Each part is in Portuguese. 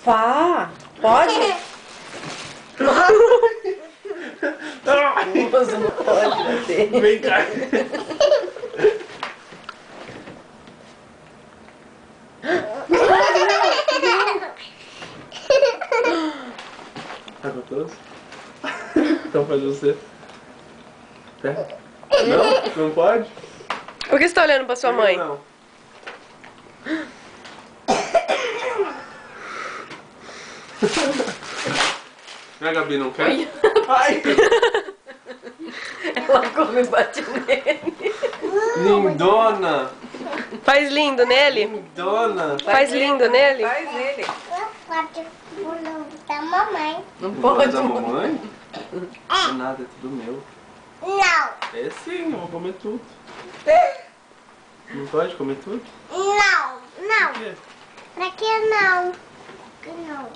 Pá, pode? Moço, não pode bater. Vem cá. Tá gostoso? Então faz você. Pera. Não? Não pode? Por que você tá olhando pra sua mãe? Não. A Gabi não quer? Ai! Ela come e bate nele. Lindona! Faz lindo nele? Lindona! Faz lindo nele? Faz nele. Pode pular da mamãe. Não Pode pode. da mamãe? Não é nada, é tudo meu. Não, É sim, eu vou comer tudo. Não pode comer tudo? não, não. Por quê? Pra que não? Por que não?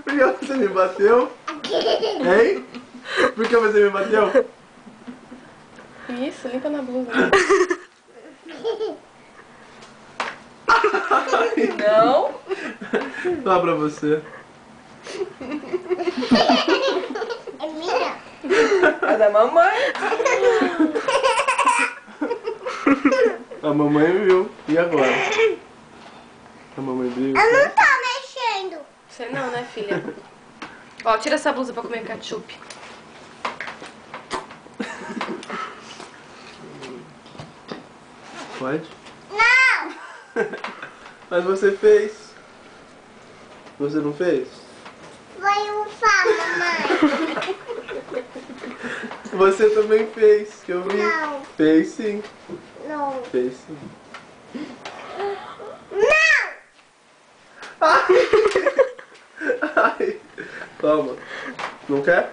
Por que você me bateu? Hein? Por que você me bateu? Isso, limpa na blusa. Não. Dá pra você. É minha? É da mamãe. A mamãe viu. E agora? A mamãe viu. Eu não tô mexendo. Você não, né, filha? Ó, tira essa blusa pra comer ketchup. Pode? Não, Mas você fez. Você não fez? vai usar, mamãe. Você também fez, que eu vi. Não. Fez sim. Não. Fez sim. Não! Ai. Toma. Não quer?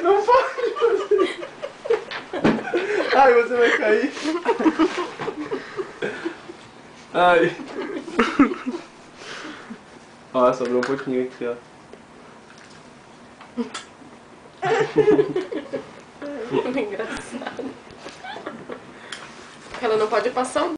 Não pode fazer. Ai, você vai cair. Ai. Ó, sobrou um pouquinho aqui, ó. Engraçado. Ela não pode passar um